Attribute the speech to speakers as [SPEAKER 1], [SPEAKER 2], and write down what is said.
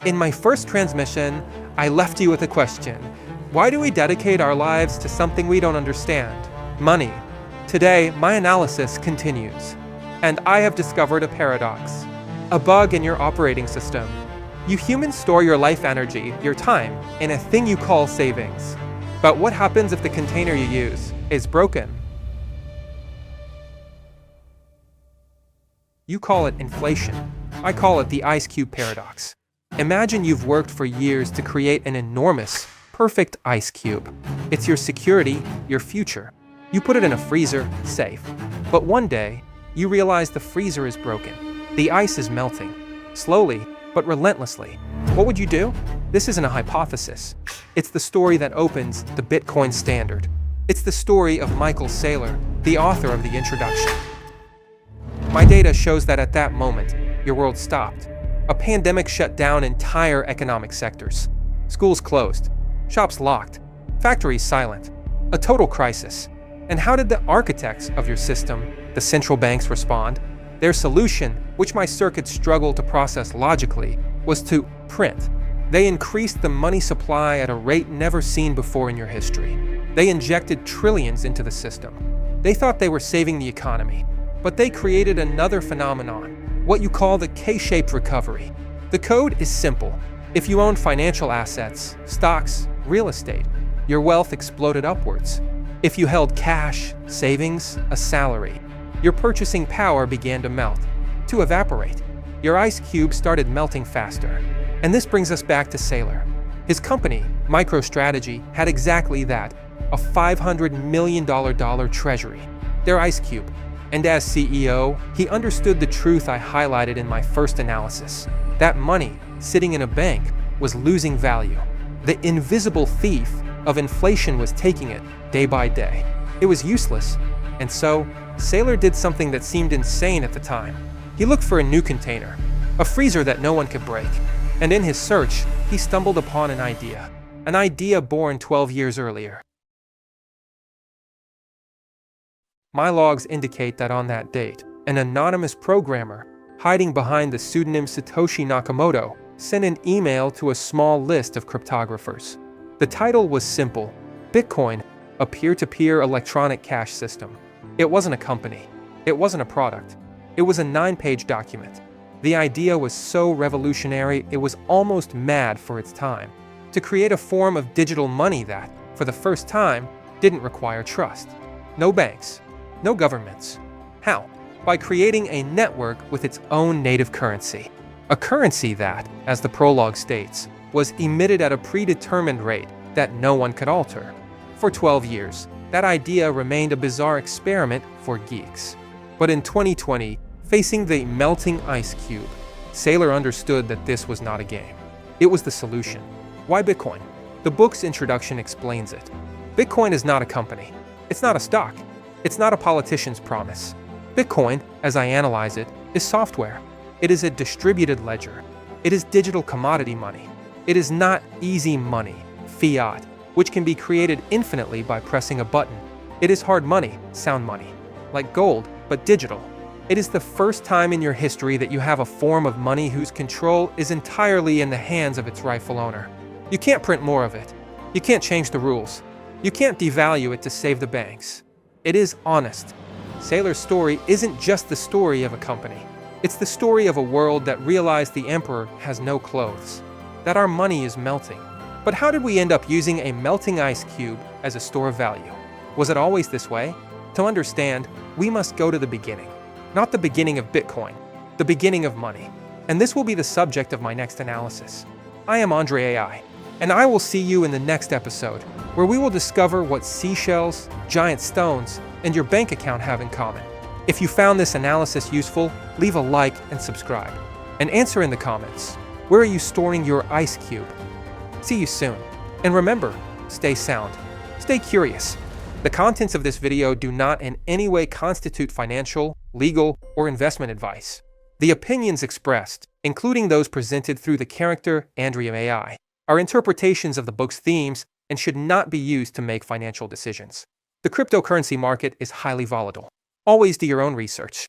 [SPEAKER 1] In my first transmission, I left you with a question. Why do we dedicate our lives to something we don't understand? Money. Today, my analysis continues. And I have discovered a paradox. A bug in your operating system. You humans store your life energy, your time, in a thing you call savings. But what happens if the container you use is broken? You call it inflation. I call it the ice cube paradox. Imagine you've worked for years to create an enormous, perfect ice cube. It's your security, your future. You put it in a freezer, safe. But one day, you realize the freezer is broken. The ice is melting. Slowly, but relentlessly. What would you do? This isn't a hypothesis. It's the story that opens the Bitcoin standard. It's the story of Michael Saylor, the author of the introduction. My data shows that at that moment, your world stopped. A pandemic shut down entire economic sectors. Schools closed. Shops locked. Factories silent. A total crisis. And how did the architects of your system, the central banks, respond? Their solution, which my circuits struggle to process logically, was to print. They increased the money supply at a rate never seen before in your history. They injected trillions into the system. They thought they were saving the economy, but they created another phenomenon, what you call the K-shaped recovery. The code is simple. If you own financial assets, stocks, real estate, your wealth exploded upwards. If you held cash, savings, a salary, your purchasing power began to melt, to evaporate. Your ice cube started melting faster. And this brings us back to Saylor. His company, MicroStrategy, had exactly that, a $500 million treasury, their ice cube. And as CEO, he understood the truth I highlighted in my first analysis. That money, sitting in a bank, was losing value. The invisible thief of inflation was taking it day by day. It was useless. And so, Saylor did something that seemed insane at the time. He looked for a new container, a freezer that no one could break. And in his search, he stumbled upon an idea born 12 years earlier. My logs indicate that on that date, an anonymous programmer, hiding behind the pseudonym Satoshi Nakamoto, sent an email to a small list of cryptographers. The title was simple: Bitcoin, a peer-to-peer electronic cash system. It wasn't a company. It wasn't a product. It was a 9-page document. The idea was so revolutionary, it was almost mad for its time. To create a form of digital money that, for the first time, didn't require trust. No banks. No governments. How? By creating a network with its own native currency. A currency that, as the prologue states, was emitted at a predetermined rate that no one could alter. For 12 years, that idea remained a bizarre experiment for geeks. But in 2020, facing the melting ice cube, Saylor understood that this was not a game. It was the solution. Why Bitcoin? The book's introduction explains it. Bitcoin is not a company. It's not a stock. It's not a politician's promise. Bitcoin, as I analyze it, is software. It is a distributed ledger. It is digital commodity money. It is not easy money, fiat, which can be created infinitely by pressing a button. It is hard money, sound money, like gold, but digital. It is the first time in your history that you have a form of money whose control is entirely in the hands of its rightful owner. You can't print more of it. You can't change the rules. You can't devalue it to save the banks. It is honest. Saylor's story isn't just the story of a company. It's the story of a world that realized the emperor has no clothes, that our money is melting. But how did we end up using a melting ice cube as a store of value? Was it always this way? To understand, we must go to the beginning. Not the beginning of Bitcoin, the beginning of money. And this will be the subject of my next analysis. I am AndreAI, and I will see you in the next episode, where we will discover what seashells, giant stones, and your bank account have in common. If you found this analysis useful, leave a like and subscribe. And answer in the comments, where are you storing your ice cube? See you soon. And remember, stay sound, stay curious. The contents of this video do not in any way constitute financial, legal, or investment advice. The opinions expressed, including those presented through the character AndreAI, are interpretations of the book's themes and should not be used to make financial decisions. The cryptocurrency market is highly volatile. Always do your own research.